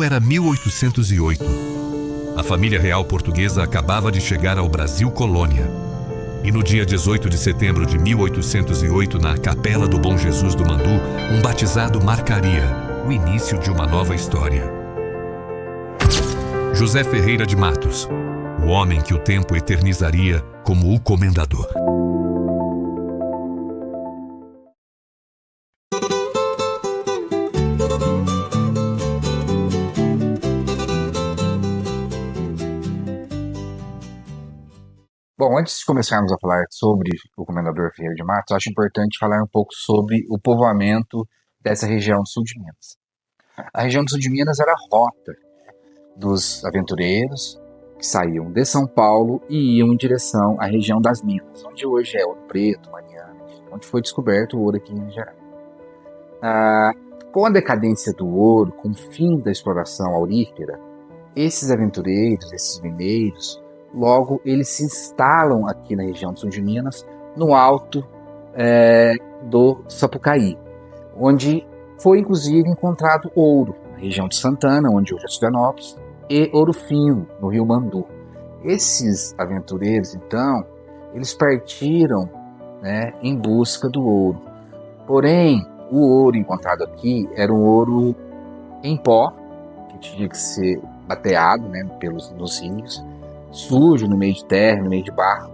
era 1808. A família real portuguesa acabava de chegar ao Brasil colônia. E no dia 18 de setembro de 1808, na Capela do Bom Jesus do Mandu, um batizado marcaria o início de uma nova história. José Ferreira de Matos, o homem que o tempo eternizaria como o Comendador. Bom, antes de começarmos a falar sobre o Comendador Ferreira de Matos, acho importante falar um pouco sobre o povoamento dessa região do sul de Minas. A região do sul de Minas era a rota dos aventureiros que saíam de São Paulo e iam em direção à região das Minas, onde hoje é Ouro Preto, Mariana, onde foi descoberto o ouro aqui em Minas Gerais. Com a decadência do ouro, com o fim da exploração aurífera, esses aventureiros, esses mineiros, logo eles se instalam aqui na região do sul de Minas, no alto do Sapucaí, onde foi inclusive encontrado ouro, na região de Santana, onde hoje é Silvanópolis, e ouro fino, no rio Mandu. Esses aventureiros, então, eles partiram, em busca do ouro. Porém, o ouro encontrado aqui era um ouro em pó, que tinha que ser bateado nos rios, sujo, no meio de terra, no meio de barro,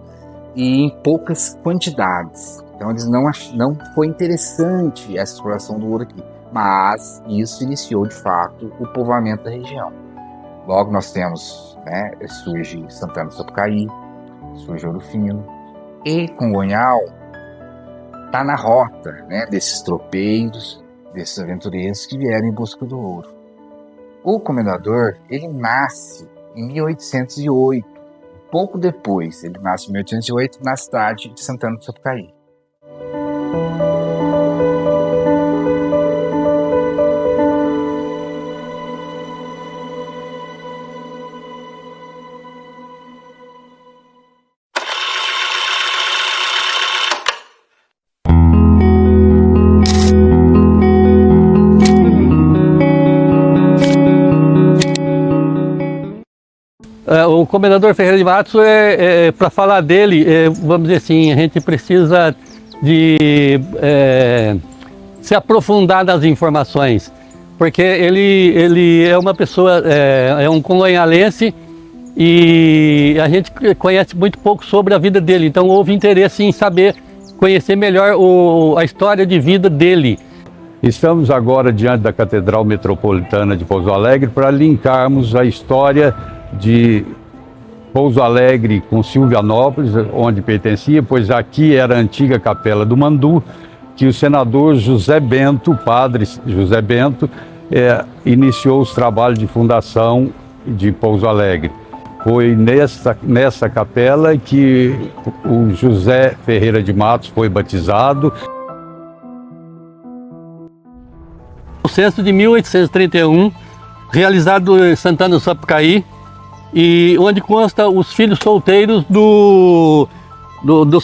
e em poucas quantidades. Então eles não foi interessante essa exploração do ouro aqui, mas isso iniciou de fato o povoamento da região. Logo nós temos, surge Santana do Sapucaí, surge Ouro Fino, e Congonhal está na rota desses tropeiros, desses aventureiros que vieram em busca do ouro. O Comendador, ele nasce em 1808. Pouco depois, ele nasce em 1808 na cidade de Santana do Sapucaí. O Comendador Ferreira de Matos, para falar dele, vamos dizer assim, a gente precisa de se aprofundar nas informações, porque ele é uma pessoa, é um congonhalense e a gente conhece muito pouco sobre a vida dele, então houve interesse em saber, conhecer melhor a história de vida dele. Estamos agora diante da Catedral Metropolitana de Pouso Alegre para linkarmos a história de Pouso Alegre com Silvanópolis, onde pertencia, pois aqui era a antiga Capela do Mandu, que o senador José Bento, o padre José Bento, iniciou os trabalhos de fundação de Pouso Alegre. Foi nessa capela que o José Ferreira de Matos foi batizado. O censo de 1831, realizado em Santana do Sapucaí, e onde consta os filhos solteiros dos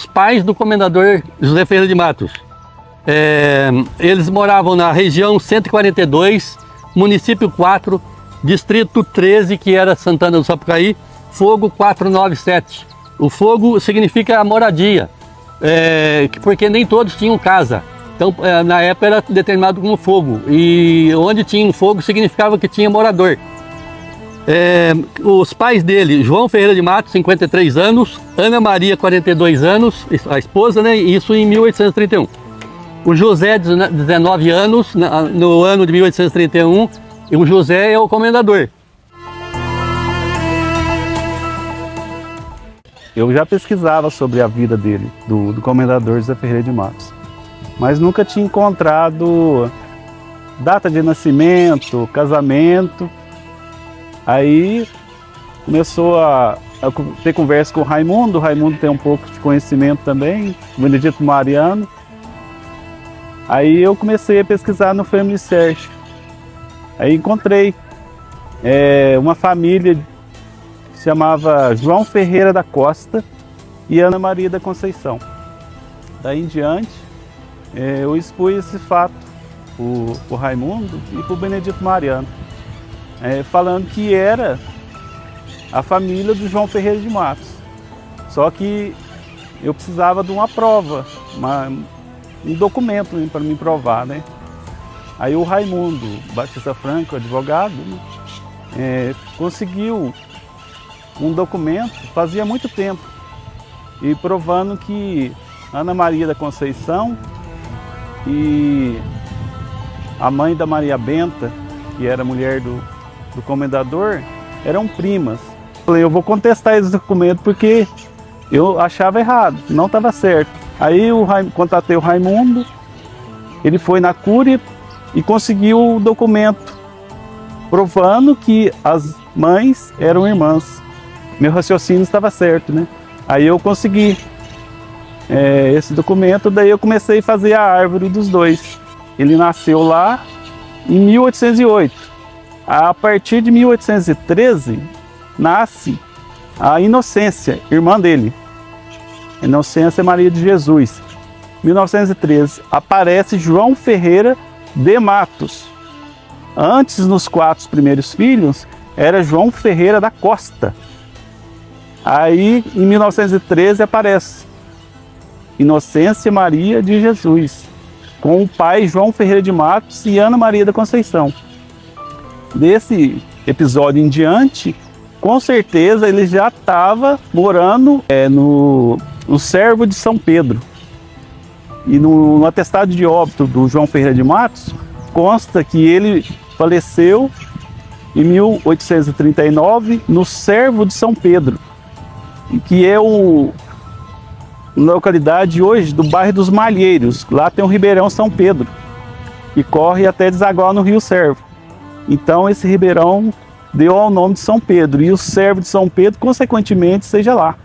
pais do Comendador José Ferreira de Matos. Eles moravam na região 142, município 4, distrito 13, que era Santana do Sapucaí, Fogo 497. O fogo significa a moradia, porque nem todos tinham casa. Então, na época era determinado como fogo, e onde tinha um fogo significava que tinha morador. Os pais dele, João Ferreira de Matos, 53 anos, Ana Maria, 42 anos, a esposa, isso em 1831. O José, 19 anos, no ano de 1831, e o José é o Comendador. Eu já pesquisava sobre a vida dele, do Comendador José Ferreira de Matos, mas nunca tinha encontrado data de nascimento, casamento. Aí começou a ter conversa com o Raimundo tem um pouco de conhecimento também, o Benedito Mariano. Aí eu comecei a pesquisar no Family Search. Aí encontrei uma família que se chamava João Ferreira da Costa e Ana Maria da Conceição. Daí em diante, eu expus esse fato para o Raimundo e para o Benedito Mariano. falando que era a família do João Ferreira de Matos. Só que eu precisava de uma prova, um documento para me provar, né? Aí o Raimundo Batista Franco, advogado, conseguiu um documento fazia muito tempo, e provando que Ana Maria da Conceição e a mãe da Maria Benta, que era mulher do comendador, eram primas. Falei, eu vou contestar esse documento porque eu achava errado, não estava certo. Aí contatei o Raimundo, ele foi na Cúria e conseguiu o documento provando que as mães eram irmãs. Meu raciocínio estava certo, né? Aí eu consegui esse documento, daí eu comecei a fazer a árvore dos dois. Ele nasceu lá em 1808. A partir de 1813, nasce a Inocência, irmã dele. Inocência Maria de Jesus. Em 1913, aparece João Ferreira de Matos. Antes, nos 4 primeiros filhos, era João Ferreira da Costa. Aí, em 1913, aparece Inocência Maria de Jesus, com o pai João Ferreira de Matos e Ana Maria da Conceição. Desse episódio em diante, com certeza ele já estava morando no Servo de São Pedro. E no atestado de óbito do João Ferreira de Matos, consta que ele faleceu em 1839 no Servo de São Pedro, que é na localidade hoje do bairro dos Malheiros. Lá tem o Ribeirão São Pedro, que corre até desaguar no Rio Servo. Então esse ribeirão deu ao nome de São Pedro, e o Servo de São Pedro, consequentemente, seja lá.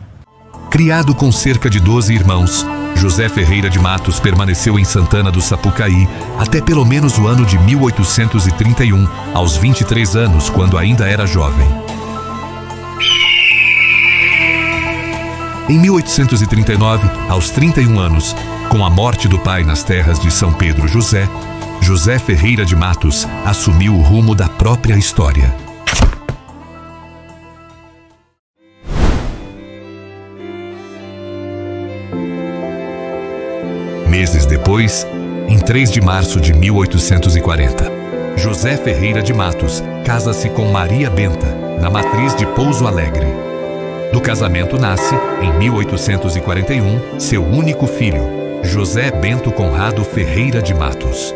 Criado com cerca de 12 irmãos, José Ferreira de Matos permaneceu em Santana do Sapucaí até pelo menos o ano de 1831, aos 23 anos, quando ainda era jovem. Em 1839, aos 31 anos, com a morte do pai nas terras de São Pedro José, José Ferreira de Matos assumiu o rumo da própria história. Meses depois, em 3 de março de 1840, José Ferreira de Matos casa-se com Maria Benta, na matriz de Pouso Alegre. Do casamento nasce, em 1841, seu único filho, José Bento Conrado Ferreira de Matos.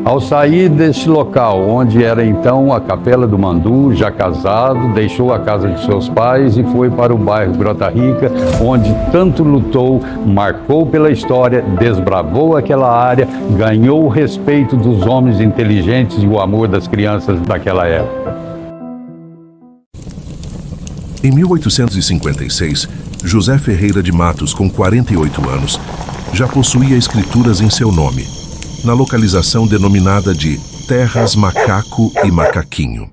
Ao sair deste local, onde era então a Capela do Mandu, já casado, deixou a casa de seus pais e foi para o bairro Grota Rica, onde tanto lutou, marcou pela história, desbravou aquela área, ganhou o respeito dos homens inteligentes e o amor das crianças daquela época. Em 1856, José Ferreira de Matos, com 48 anos, já possuía escrituras em seu nome, na localização denominada de Terras Macaco e Macaquinho.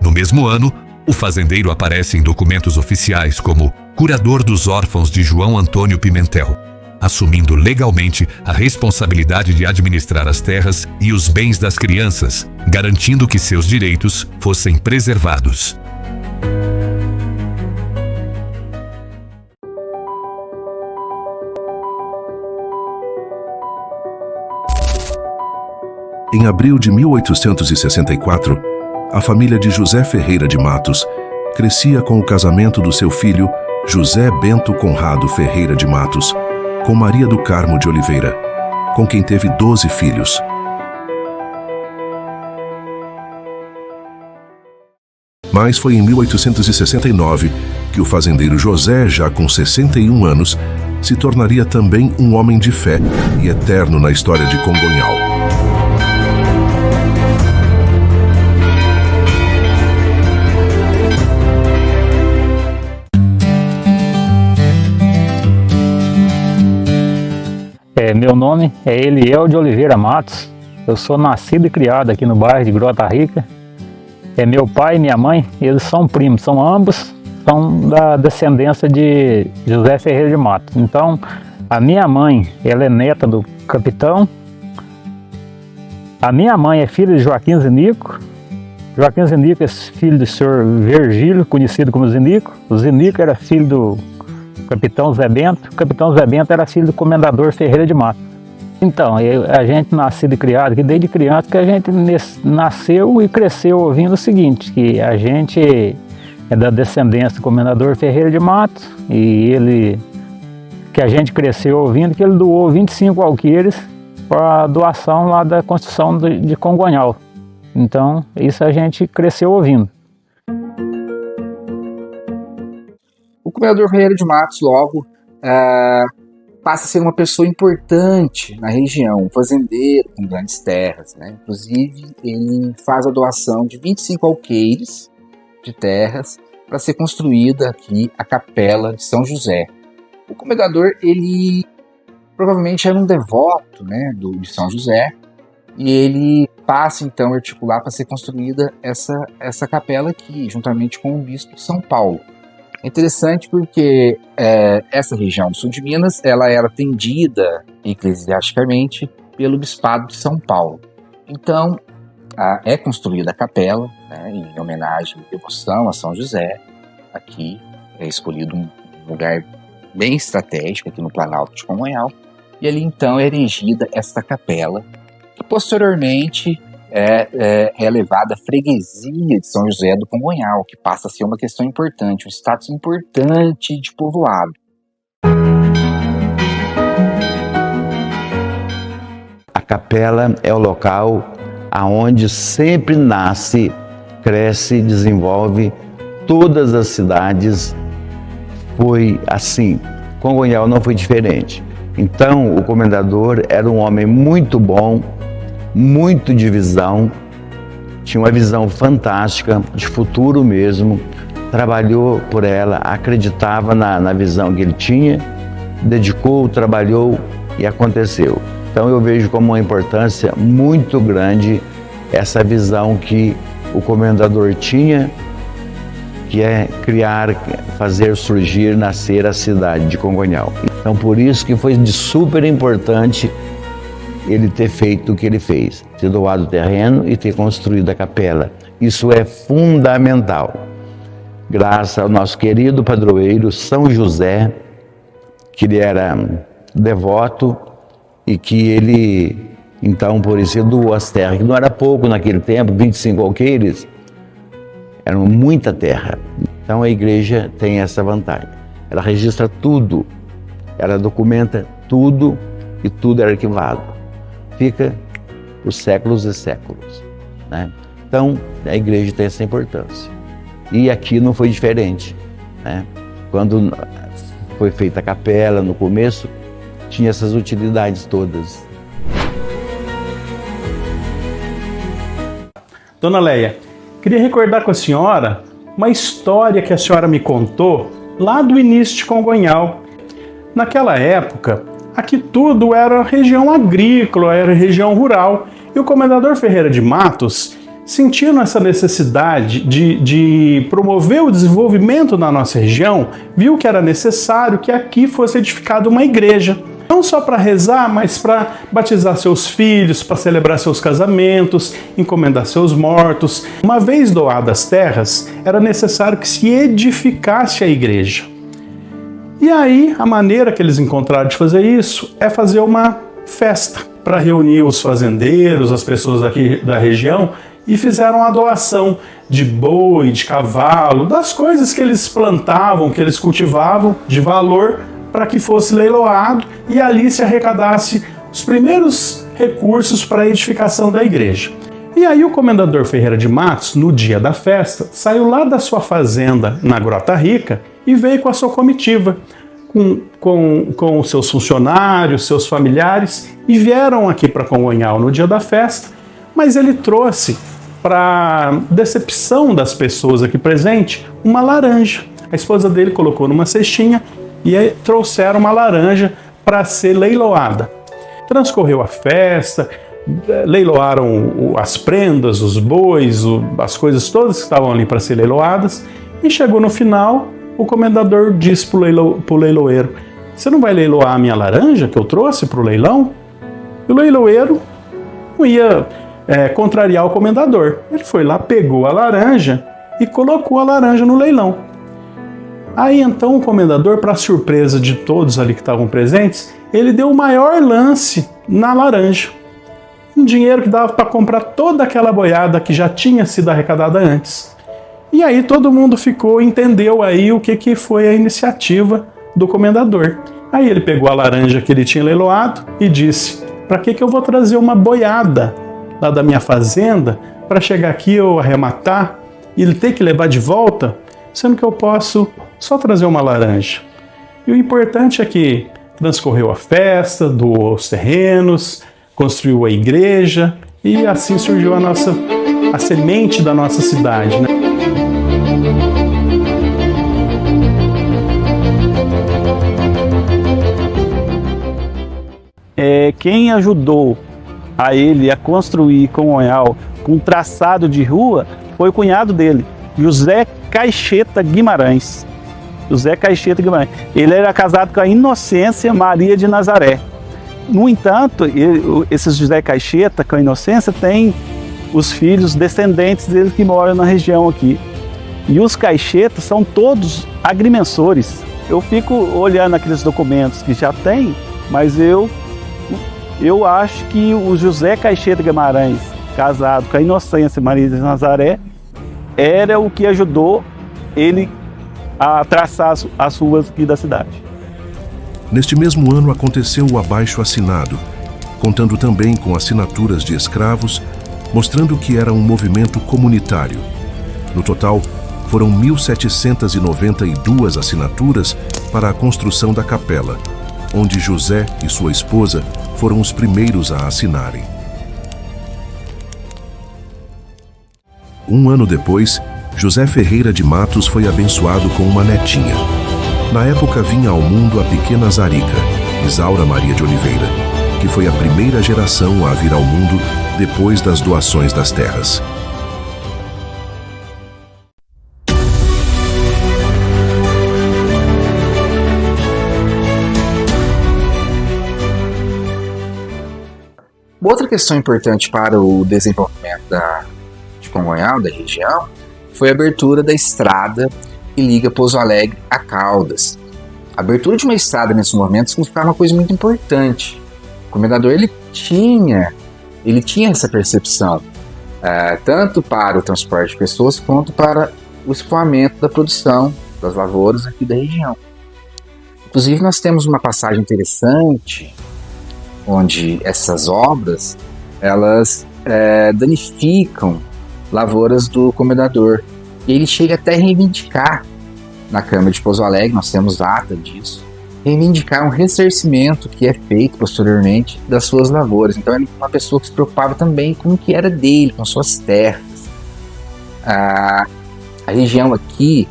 No mesmo ano, o fazendeiro aparece em documentos oficiais como curador dos órfãos de João Antônio Pimentel, assumindo legalmente a responsabilidade de administrar as terras e os bens das crianças, garantindo que seus direitos fossem preservados. Em abril de 1864, a família de José Ferreira de Matos crescia com o casamento do seu filho, José Bento Conrado Ferreira de Matos, com Maria do Carmo de Oliveira, com quem teve 12 filhos. Mas foi em 1869 que o fazendeiro José, já com 61 anos, se tornaria também um homem de fé e eterno na história de Congonhal. Meu nome é Eliel de Oliveira Matos. Eu sou nascido e criado aqui no bairro de Grota Rica. Meu pai e minha mãe, eles são primos, são ambos são da descendência de José Ferreira de Matos. Então, a minha mãe, ela é neta do capitão. A minha mãe é filha de Joaquim Zinico. Joaquim Zinico é filho do senhor Virgílio, conhecido como Zinico. O Zinico era filho do capitão Zé Bento. O capitão Zé Bento era filho do comendador Ferreira de Matos. Então, a gente nascido e criado aqui desde criança, que a gente nasceu e cresceu ouvindo o seguinte, que a gente é da descendência do comendador Ferreira de Matos, e ele, que a gente cresceu ouvindo, que ele doou 25 alqueires para a doação lá da construção de Congonhal. Então, isso a gente cresceu ouvindo. O comendador Ferreira de Matos, logo, passa a ser uma pessoa importante na região, um fazendeiro com grandes terras, né? Inclusive, ele faz a doação de 25 alqueires de terras para ser construída aqui a Capela de São José. O comendador, ele provavelmente era um devoto, né, de São José, e ele passa então a articular para ser construída essa capela aqui, juntamente com o bispo de São Paulo. É interessante porque essa região do sul de Minas, ela era atendida eclesiasticamente pelo bispado de São Paulo. Então, é construída a capela, né, em homenagem e devoção a São José. Aqui é escolhido um lugar bem estratégico aqui no Planalto de Congonhal. E ali então é erigida esta capela, que posteriormente é levada à freguesia de São José do Congonhal, que passa a ser uma questão importante, um status importante de povoado. A capela é o local aonde sempre nasce, cresce, desenvolve todas as cidades. Foi assim. Congonhal não foi diferente. Então, o comendador era um homem muito bom, muito de visão, tinha uma visão fantástica, de futuro mesmo, trabalhou por ela, acreditava na visão que ele tinha, dedicou, trabalhou e aconteceu. Então eu vejo como uma importância muito grande essa visão que o comendador tinha, que é criar, fazer surgir, nascer a cidade de Congonhal. Então por isso que foi de super importante ele ter feito o que ele fez, ter doado o terreno e ter construído a capela. Isso é fundamental. Graças ao nosso querido padroeiro São José, que ele era devoto e que ele, então, por isso, doou as terras, que não era pouco naquele tempo, 25 alqueires, era muita terra. Então a igreja tem essa vantagem. Ela registra tudo, ela documenta tudo e tudo é arquivado. Fica por séculos e séculos, né? Então, a igreja tem essa importância. E aqui não foi diferente, né? Quando foi feita a capela, no começo, tinha essas utilidades todas. Dona Leia, queria recordar com a senhora uma história que a senhora me contou lá do início de Congonhal. Naquela época, aqui tudo era região agrícola, era região rural. E o comendador Ferreira de Matos, sentindo essa necessidade de promover o desenvolvimento na nossa região, viu que era necessário que aqui fosse edificada uma igreja. Não só para rezar, mas para batizar seus filhos, para celebrar seus casamentos, encomendar seus mortos. Uma vez doadas as terras, era necessário que se edificasse a igreja. E aí, a maneira que eles encontraram de fazer isso é fazer uma festa para reunir os fazendeiros, as pessoas daqui da região, e fizeram a doação de boi, de cavalo, das coisas que eles plantavam, que eles cultivavam de valor, para que fosse leiloado e ali se arrecadasse os primeiros recursos para a edificação da igreja. E aí o comendador Ferreira de Matos, no dia da festa, saiu lá da sua fazenda na Grota Rica e veio com a sua comitiva, com os seus funcionários, seus familiares, e vieram aqui para Congonhal no dia da festa, mas ele trouxe, para decepção das pessoas aqui presentes, uma laranja. A esposa dele colocou numa cestinha e aí trouxeram uma laranja para ser leiloada. Transcorreu a festa, leiloaram as prendas, os bois, as coisas todas que estavam ali para ser leiloadas, e chegou no final, o comendador disse para o leiloeiro: você não vai leiloar a minha laranja que eu trouxe para o leilão? E o leiloeiro não ia contrariar o comendador. Ele foi lá, pegou a laranja e colocou a laranja no leilão. Aí então o comendador, para surpresa de todos ali que estavam presentes, ele deu o maior lance na laranja. Um dinheiro que dava para comprar toda aquela boiada que já tinha sido arrecadada antes. E aí todo mundo entendeu aí o que foi a iniciativa do comendador. Aí ele pegou a laranja que ele tinha leiloado e disse: para que eu vou trazer uma boiada lá da minha fazenda para chegar aqui eu arrematar e ele ter que levar de volta, sendo que eu posso só trazer uma laranja. E o importante é que transcorreu a festa, doou os terrenos, construiu a igreja e assim surgiu a semente da nossa cidade, né? Quem ajudou a ele a construir Congonhal com um traçado de rua foi o cunhado dele, José Caixeta Guimarães. José Caixeta Guimarães. Ele era casado com a Inocência Maria de Nazaré. No entanto, esse José Caixeta com a Inocência tem os filhos descendentes dele que moram na região aqui. E os Caixetas são todos agrimensores. Eu fico olhando aqueles documentos que já tem, mas eu acho que o José Caixeta Guimarães, casado com a Inocência Maria de Nazaré, era o que ajudou ele a traçar as ruas aqui da cidade. Neste mesmo ano aconteceu o abaixo-assinado, contando também com assinaturas de escravos, mostrando que era um movimento comunitário. No total, foram 1.792 assinaturas para a construção da capela, onde José e sua esposa foram os primeiros a assinarem. Um ano depois, José Ferreira de Matos foi abençoado com uma netinha. Na época vinha ao mundo a pequena Zarica, Isaura Maria de Oliveira, que foi a primeira geração a vir ao mundo depois das doações das terras. Outra questão importante para o desenvolvimento de Congonhal, da região, foi a abertura da estrada que liga Pouso Alegre a Caldas. A abertura de uma estrada nesse momento significava uma coisa muito importante. O comendador ele tinha essa percepção, tanto para o transporte de pessoas quanto para o escoamento da produção das lavouras aqui da região. Inclusive nós temos uma passagem interessante onde essas obras elas danificam lavouras do comendador. E ele chega até a reivindicar na Câmara de Pouso Alegre, nós temos ata disso, reivindicar um ressarcimento que é feito posteriormente das suas lavouras. Então ele é uma pessoa que se preocupava também com o que era dele, com suas terras. A região aqui,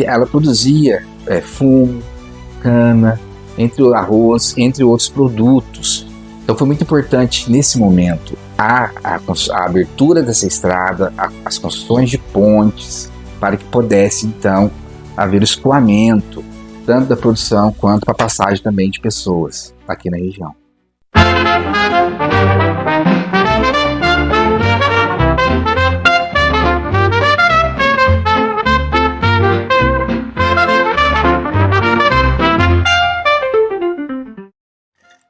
ela produzia fumo, cana, arroz, entre outros produtos. Então foi muito importante nesse momento a abertura dessa estrada, as construções de pontes, para que pudesse então haver o escoamento tanto da produção quanto para a passagem também de pessoas aqui na região.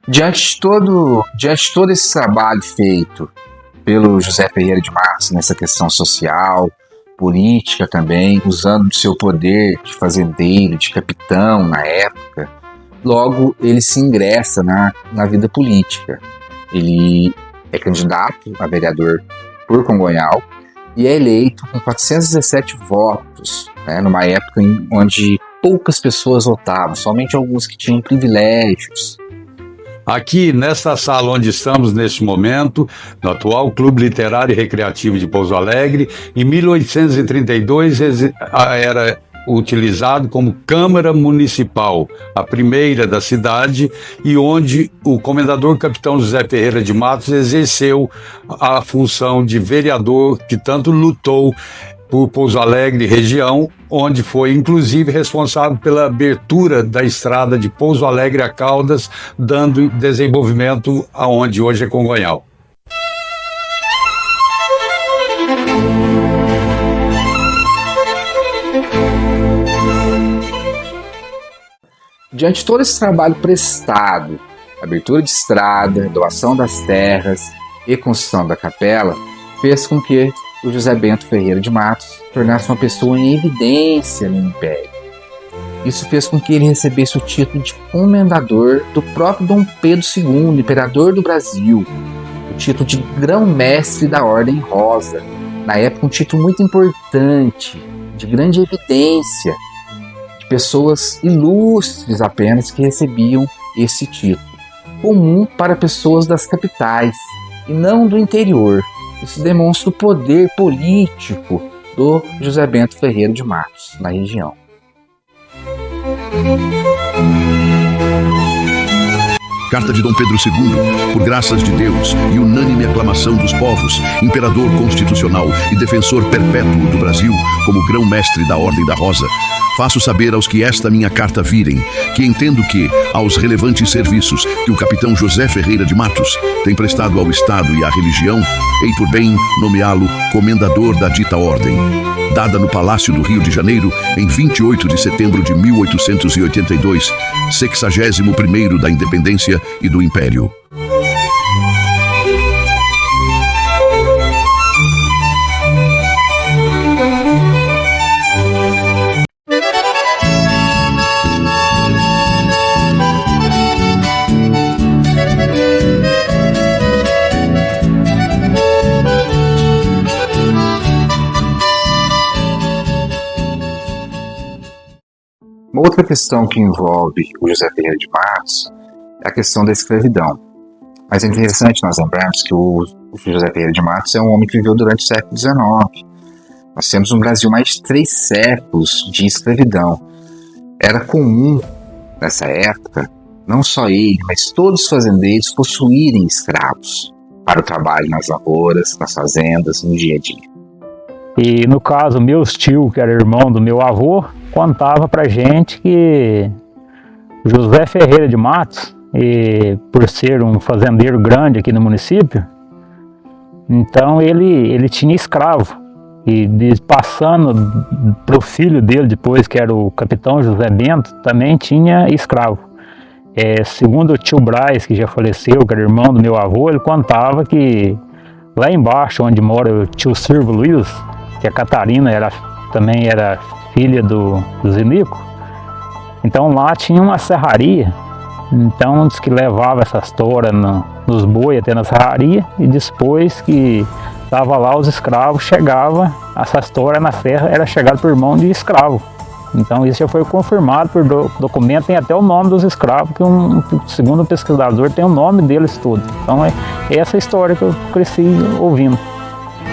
Diante de todo esse trabalho feito pelo José Ferreira de Matos nessa questão social, política também, usando o seu poder de fazendeiro, de capitão na época, logo ele se ingressa na vida política. Ele é candidato a vereador por Congonhal e é eleito com 417 votos, numa época onde poucas pessoas votavam, somente alguns que tinham privilégios. Aqui, nessa sala onde estamos neste momento, no atual Clube Literário e Recreativo de Pouso Alegre, em 1832 era utilizado como Câmara Municipal, a primeira da cidade, e onde o comendador capitão José Ferreira de Matos exerceu a função de vereador que tanto lutou por Pouso Alegre região, onde foi inclusive responsável pela abertura da estrada de Pouso Alegre a Caldas, dando desenvolvimento aonde hoje é Congonhal. Diante de todo esse trabalho prestado, abertura de estrada, doação das terras e construção da capela, fez com que o José Bento Ferreira de Matos tornasse uma pessoa em evidência no Império. Isso fez com que ele recebesse o título de comendador do próprio Dom Pedro II, imperador do Brasil, o título de grão-mestre da Ordem Rosa, na época um título muito importante, de grande evidência, de pessoas ilustres apenas que recebiam esse título, comum para pessoas das capitais e não do interior. Isso demonstra o poder político do José Bento Ferreira de Matos na região. Carta de Dom Pedro II, por graças de Deus e unânime aclamação dos povos, imperador constitucional e defensor perpétuo do Brasil, como grão-mestre da Ordem da Rosa, faço saber aos que esta minha carta virem, que entendo que, aos relevantes serviços que o capitão José Ferreira de Matos tem prestado ao Estado e à religião, hei por bem nomeá-lo comendador da dita ordem, dada no Palácio do Rio de Janeiro em 28 de setembro de 1882, 61º da Independência e do Império. Uma outra questão que envolve o José Ferreira de Matos é a questão da escravidão. Mas é interessante nós lembrarmos que o José Ferreira de Matos é um homem que viveu durante o século XIX. Nós temos no Brasil mais de 3 séculos de escravidão. Era comum, nessa época, não só ele, mas todos os fazendeiros possuírem escravos para o trabalho nas lavouras, nas fazendas, no dia a dia. E no caso, meu tio, que era irmão do meu avô, contava pra gente que José Ferreira de Matos, e por ser um fazendeiro grande aqui no município, então ele tinha escravo. E passando pro filho dele depois, que era o capitão José Bento, também tinha escravo. Segundo o tio Braz, que já faleceu, que era irmão do meu avô, ele contava que lá embaixo, onde mora o tio Silvio Luiz, que a Catarina também era filha do Zinico, então lá tinha uma serraria, então diz que levava essas toras nos boi até na serraria, e depois que estava lá os escravos, chegava, essas toras na serra era chegado por mão de escravo. Então isso já foi confirmado por documento, tem até o nome dos escravos, que segundo o pesquisador tem o nome deles todos. Então é essa história que eu cresci ouvindo.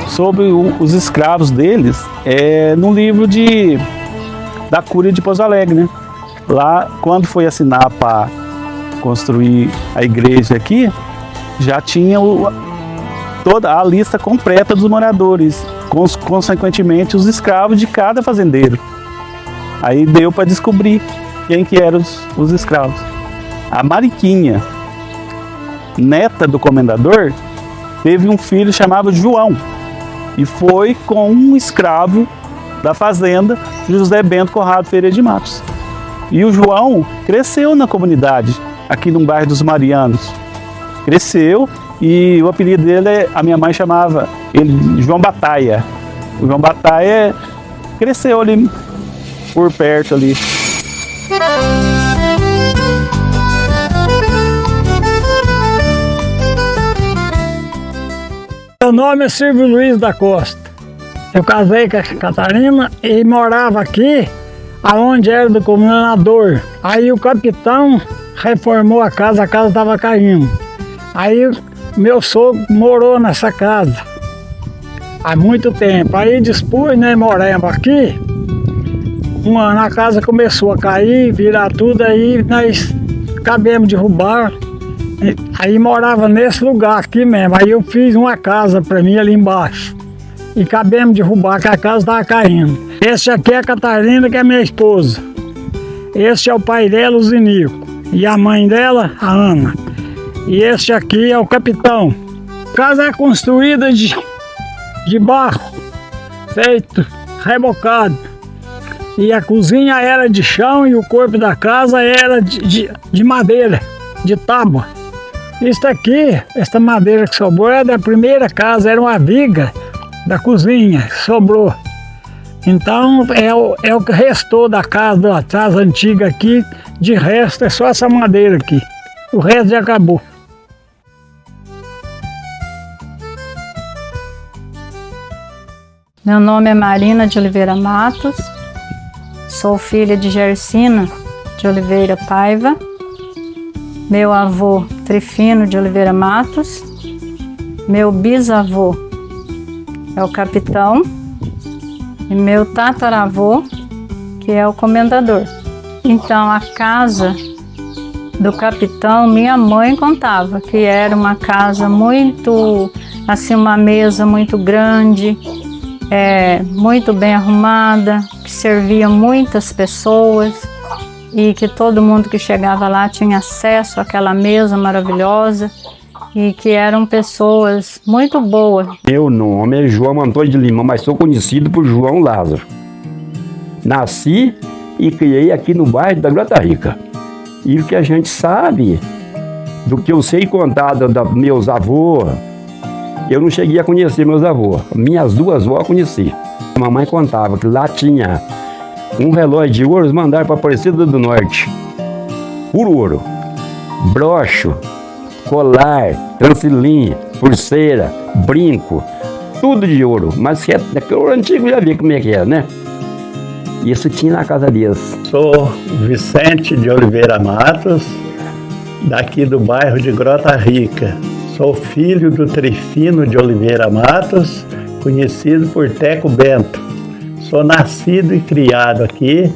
Sobre os escravos deles, no livro da Cúria de Pouso Alegre, né? Lá, quando foi assinar para construir a igreja aqui, já tinha toda a lista completa dos moradores, consequentemente os escravos de cada fazendeiro. Aí deu para descobrir quem que eram os escravos. A Mariquinha, neta do comendador, teve um filho chamado João, e foi com um escravo da fazenda José Bento Conrado Ferreira de Matos. E o João cresceu na comunidade, aqui no bairro dos Marianos. Cresceu, e o apelido dele, a minha mãe chamava ele João Bataia. O João Bataia cresceu ali por perto ali. Meu nome é Silvio Luiz da Costa. Eu casei com a Catarina e morava aqui, aonde era do comendador. Aí o capitão reformou a casa estava caindo. Aí meu sogro morou nessa casa há muito tempo. Aí depois, né, moramos aqui. Um ano a casa começou a cair, virar tudo, aí nós acabamos de derrubar. Aí morava nesse lugar aqui mesmo. Aí eu fiz uma casa para mim ali embaixo. e acabamos de derrubar, que a casa estava caindo. Esse aqui é a Catarina, que é minha esposa. Esse é o pai dela, o Zinico. E a mãe dela, a Ana. E esse aqui é o capitão. A casa é construída de barro, feito, rebocado. E a cozinha era de chão e o corpo da casa era de madeira, de tábua. Isso aqui, essa madeira que sobrou é da primeira casa, era uma viga da cozinha que sobrou. Então é o que restou da casa antiga aqui, de resto é só essa madeira aqui. O resto já acabou. Meu nome é Marina de Oliveira Matos, sou filha de Gersina de Oliveira Paiva, meu avô Trifino de Oliveira Matos, meu bisavô é o capitão e meu tataravô, que é o comendador. Então a casa do capitão, minha mãe contava que era uma casa muito, assim, uma mesa muito grande, muito bem arrumada, que servia muitas pessoas e que todo mundo que chegava lá tinha acesso àquela mesa maravilhosa e que eram pessoas muito boas. Meu nome é João Antônio de Lima, mas sou conhecido por João Lázaro. Nasci e criei aqui no bairro da Grota Rica. E o que a gente sabe, do que eu sei contar dos meus avós, eu não cheguei a conhecer meus avós. Minhas duas avós eu conheci. A mamãe contava que lá tinha um relógio de ouro, mandaram para Aparecida do Norte, por ouro, brocho, colar, transilim, pulseira, brinco, tudo de ouro. Mas que o antigo já vi como é que era, né? Isso tinha na casa deles. Sou Vicente de Oliveira Matos, daqui do bairro de Grota Rica. Sou filho do Trifino de Oliveira Matos, conhecido por Teco Bento. Sou nascido e criado aqui,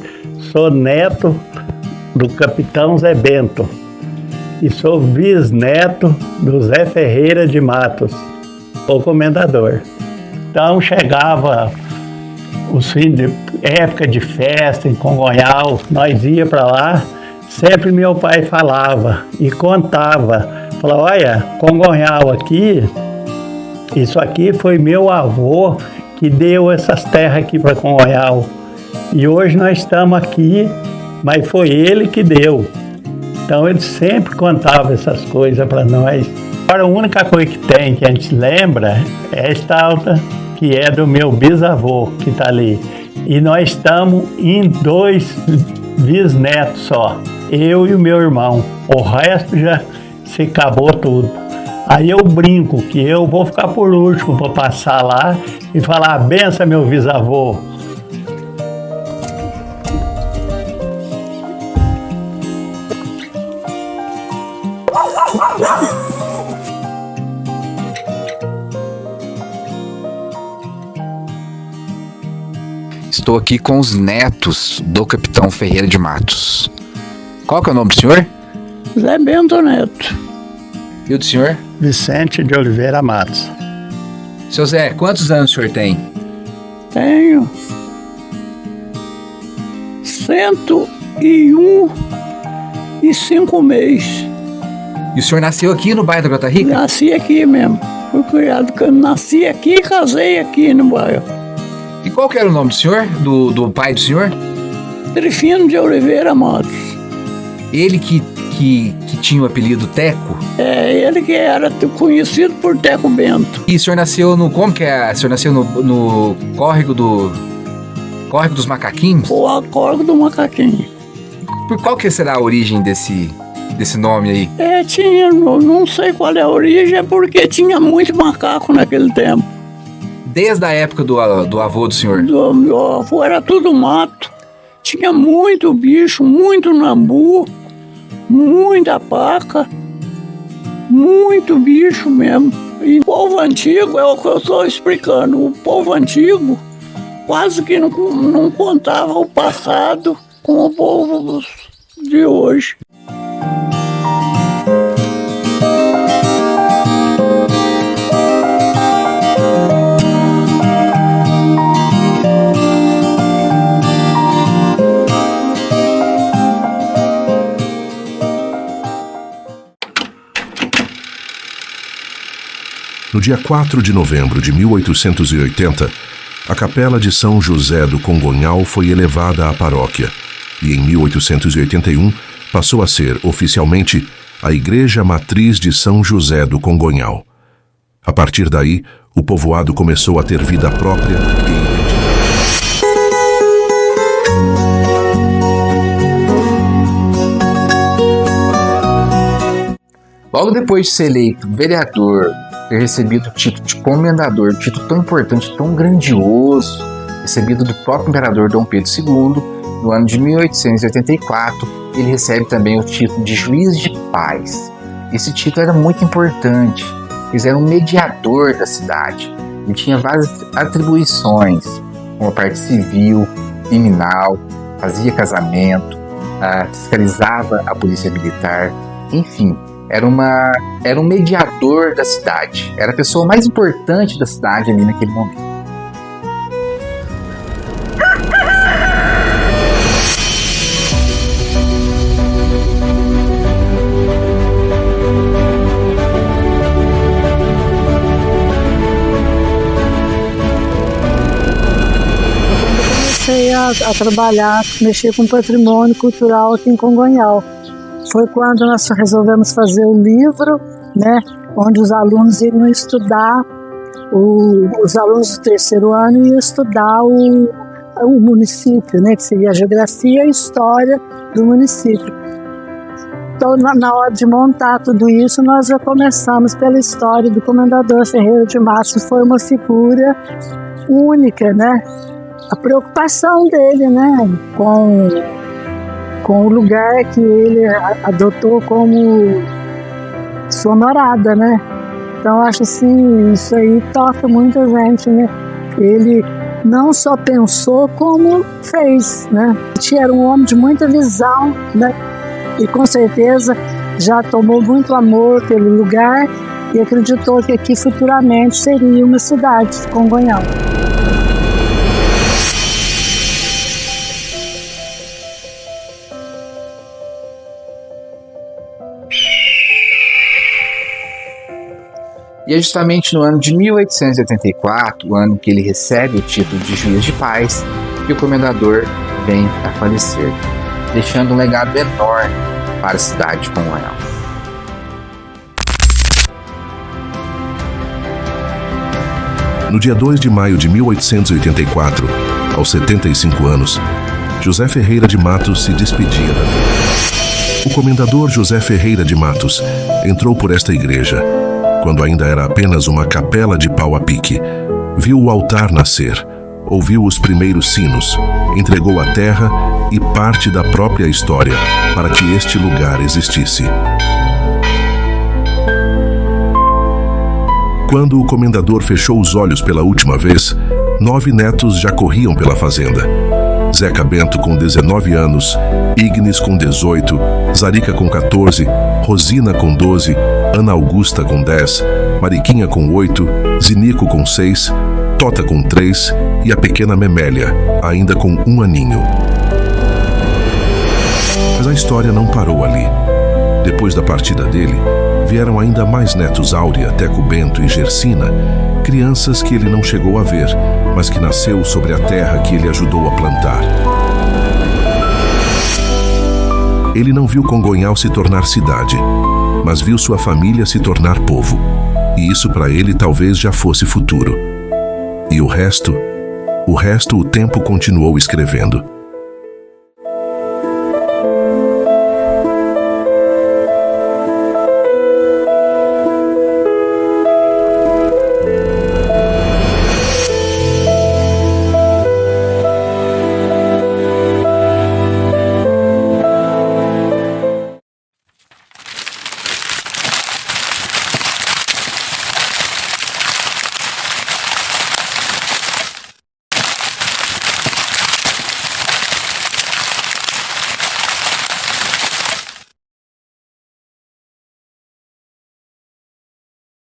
sou neto do capitão Zé Bento e sou bisneto do Zé Ferreira de Matos, o comendador. Então chegava os fins de época de festa em Congonhal, nós ia para lá, sempre meu pai falava e contava, falava, olha, Congonhal aqui, isso aqui foi meu avô que deu essas terras aqui para Congonhal. E hoje nós estamos aqui, mas foi ele que deu. Então ele sempre contava essas coisas para nós. Agora a única coisa que tem, que a gente lembra, é esta alta, que é do meu bisavô, que está ali. E nós estamos em 2 bisnetos só, eu e o meu irmão. O resto já se acabou tudo. Aí eu brinco que eu vou ficar por último para passar lá e falar, benção meu bisavô. Estou aqui com os netos do capitão Ferreira de Matos. Qual que é o nome do senhor? Zé Bento Neto. E o do senhor? Vicente de Oliveira Matos. Seu Zé, quantos anos o senhor tem? Tenho 101 e 5 meses. E o senhor nasceu aqui no bairro da Grota Rica? Nasci aqui mesmo. Fui criado, nasci aqui e casei aqui no bairro. E qual que era o nome do senhor? Do pai do senhor? Trifino de Oliveira Matos. Ele que tinha o apelido Teco? É, ele que era conhecido por Teco Bento. E o senhor nasceu no... Como que é? O senhor nasceu no córrego dos Macaquinhos? O córrego do Macaquinho. Por qual que será a origem desse nome aí? Não sei qual é a origem, é porque tinha muito macaco naquele tempo. Desde a época do avô do senhor? Do meu avô era tudo mato. Tinha muito bicho, muito nambu, muita paca, muito bicho mesmo. E o povo antigo, é o que eu estou explicando, o povo antigo quase que não contava o passado com o povo de hoje. No dia 4 de novembro de 1880, a capela de São José do Congonhal foi elevada à paróquia e, em 1881, passou a ser, oficialmente, a Igreja Matriz de São José do Congonhal. A partir daí, o povoado começou a ter vida própria e identidade. Logo depois de ser eleito vereador, ter recebido o título de comendador, um título tão importante, tão grandioso, recebido do próprio imperador Dom Pedro II, no ano de 1884, ele recebe também o título de juiz de paz. Esse título era muito importante, ele era um mediador da cidade, ele tinha várias atribuições, como a parte civil, criminal, fazia casamento, fiscalizava a polícia militar, enfim. Era um mediador da cidade. Era a pessoa mais importante da cidade ali naquele momento. Comecei a trabalhar, mexer com patrimônio cultural aqui em Congonhal. Foi quando nós resolvemos fazer o livro, né, onde os alunos iriam estudar, os alunos do terceiro ano iam estudar o município, né, que seria a geografia e a história do município. Então, na hora de montar tudo isso, nós já começamos pela história do Comendador Ferreira de Matos, foi uma figura única, né, a preocupação dele, né, com o lugar que ele adotou como sua morada, né? Então, acho assim, isso aí toca muita gente, né? Ele não só pensou, como fez, né? Ele era um homem de muita visão, né? E com certeza já tomou muito amor pelo lugar e acreditou que aqui futuramente seria uma cidade, Congonhal. E é justamente no ano de 1884, o ano que ele recebe o título de juiz de paz, que o comendador vem a falecer, deixando um legado enorme para a cidade de Congonhal. No dia 2 de maio de 1884, aos 75 anos, José Ferreira de Matos se despedia da vida. O comendador José Ferreira de Matos entrou por esta igreja, quando ainda era apenas uma capela de pau a pique. Viu o altar nascer, ouviu os primeiros sinos, entregou a terra e parte da própria história para que este lugar existisse. Quando o comendador fechou os olhos pela última vez, 9 netos já corriam pela fazenda. Zeca Bento com 19 anos, Ignes com 18, Zarica com 14, Rosina com 12, Ana Augusta com 10, Mariquinha com 8, Zinico com 6, Tota com 3 e a pequena Memélia, ainda com 1 aninho. Mas a história não parou ali. Depois da partida dele, vieram ainda mais netos Áurea, Teco Bento e Gersina, crianças que ele não chegou a ver, mas que nasceu sobre a terra que ele ajudou a plantar. Ele não viu Congonhal se tornar cidade, mas viu sua família se tornar povo. E isso para ele talvez já fosse futuro. E o resto o tempo continuou escrevendo.